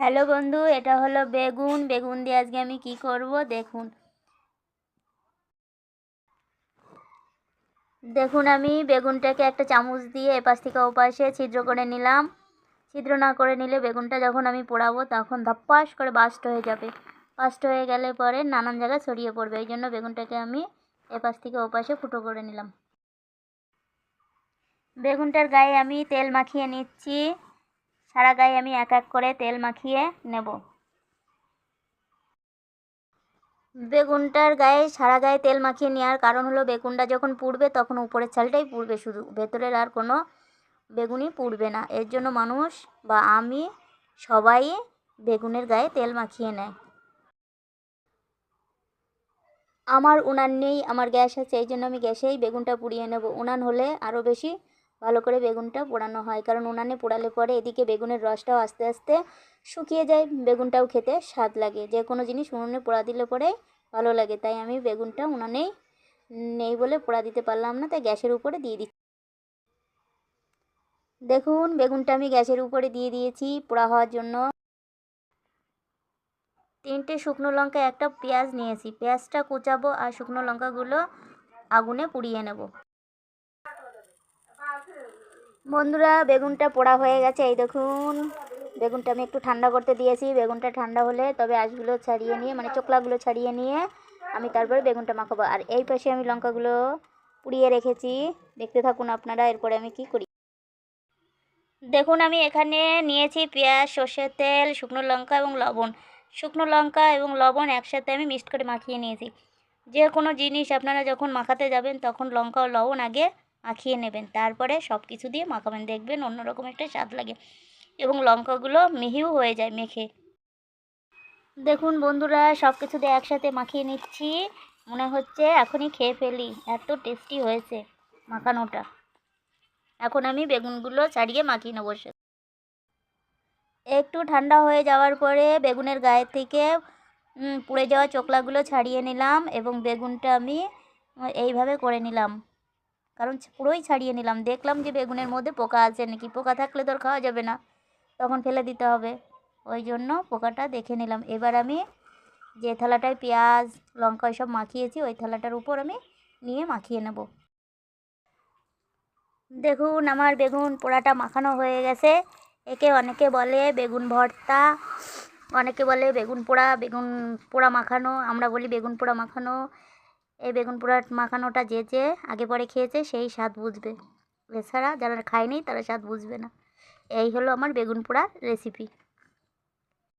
Hello বন্ধু, এটা হলো বেগুন। বেগুন দিয়ে আজকে আমি কি করব দেখুন। আমি বেগুনটাকে একটা চামচ দিয়ে এপাশ থেকে ওপাশে ছিদ্র করে নিলাম। ছিদ্র না করে নিলে বেগুনটা যখন আমি পোড়াবো তখন ধপ্পাস করে বাস্ট হয়ে যাবে। বাস্ট হয়ে গেলে পরে নানান জায়গায় ছড়িয়ে পড়বে। এই জন্য বেগুনটাকে আমি এপাশ থেকে ওপাশে ফুটো করে নিলাম। বেগুনটার গায়ে আমি তেল মাখিয়ে নিচ্ছি। সারা গায়ে আমি এক এক করে তেল মাখিয়ে নেব। বেগুনটার গায়ে সারা গায়ে তেল মাখিয়ে নেওয়ার কারণ হলো বেগুনটা যখন পুড়বে তখন উপরের ছালটাই পুড়বে, শুধু ভেতরের আর কোনো বেগুনই পুড়বে না। এর জন্য মানুষ বা আমি সবাই বেগুনের গায়ে তেল মাখিয়ে নেয়। আমার উনান নেই, আমার গ্যাস আছে, এই জন্য আমি গ্যাসেই বেগুনটা পুড়িয়ে নেব। উনান হলে আরও বেশি ভালো করে বেগুনটা পোড়ানো হয়, কারণ উনানে পোড়ালে পরে এদিকে বেগুনের রসটাও আস্তে আস্তে শুকিয়ে যায়, বেগুনটাও খেতে স্বাদ লাগে। যে কোনো জিনিস উনুনে পোড়া দিলে পরে ভালো লাগে, তাই আমি বেগুনটা উনানেই নেই বলে পোড়া দিতে পারলাম না, তাই গ্যাসের উপরে দিয়ে দিচ্ছি। দেখুন বেগুনটা আমি গ্যাসের উপরে দিয়ে দিয়েছি পোড়া হওয়ার জন্য। 3টে শুকনো লঙ্কা, একটা পেঁয়াজ নিয়েছি। পেঁয়াজটা কুচাবো আর শুকনো লঙ্কাগুলো আগুনে পুড়িয়ে নেব। বন্ধুরা বেগুনটা পোড়া হয়ে গেছে, এই দেখুন। বেগুনটা আমি একটু ঠান্ডা করতে দিয়েছি। বেগুনটা ঠান্ডা হলে তবে আঁশগুলো ছাড়িয়ে নিয়ে, মানে চোকলাগুলো ছাড়িয়ে নিয়ে আমি তারপরে বেগুনটা মাখাবো। আর এই পাশে আমি লঙ্কাগুলো পুড়িয়ে রেখেছি, দেখতে থাকুন আপনারা এরপরে আমি কি করি। দেখুন আমি এখানে নিয়েছি পেঁয়াজ, সর্ষের তেল, শুকনো লঙ্কা এবং লবণ। শুকনো লঙ্কা এবং লবণ একসাথে আমি মিক্সড করে মাখিয়ে নিয়েছি। যে কোনো জিনিস আপনারা যখন মাখাতে যাবেন তখন লঙ্কা ও লবণ আগে মাখিয়ে নেবেন, তারপরে সব কিছু দিয়ে মাখাবেন, দেখবেন অন্যরকম একটা স্বাদ লাগে এবং লঙ্কাগুলো মিহিও হয়ে যায় মেখে। দেখুন বন্ধুরা সব কিছু দিয়ে একসাথে মাখিয়ে নিচ্ছি। মনে হচ্ছে এখনই খেয়ে ফেলি, এত টেস্টি হয়েছে মাখানোটা। এখন আমি বেগুনগুলো ছাড়িয়ে মাখিয়ে নেবো। একটু ঠান্ডা হয়ে যাওয়ার পরে বেগুনের গায়ে থেকে পুড়ে যাওয়া চোকলাগুলো ছাড়িয়ে নিলাম এবং বেগুনটা আমি এইভাবে করে নিলাম, কারণ পুরোই ছাড়িয়ে নিলাম। দেখলাম যে বেগুনের মধ্যে পোকা আছে নাকি, পোকা থাকলে তো আর খাওয়া যাবে না, তখন ফেলে দিতে হবে, ওই জন্য পোকাটা দেখে নিলাম। এবার আমি যে থালাটায় পেঁয়াজ লঙ্কা সব মাখিয়েছি ওই থালাটার উপর আমি নিয়ে মাখিয়ে নেব। দেখুন আমার বেগুন পোড়াটা মাখানো হয়ে গেছে। একে অনেকে বলে বেগুন ভর্তা, অনেকে বলে বেগুন পোড়া, বেগুন পোড়া মাখানো, আমরা বলি বেগুন পোড়া মাখানো। এই বেগুন পোড়া মাখানোটা যে যে আগে পরে খেয়েছে সেই স্বাদ বুঝবে, এছাড়া যারা খায়নি তারা স্বাদ বুঝবে না। এই হলো আমার বেগুন পোড়ার রেসিপি।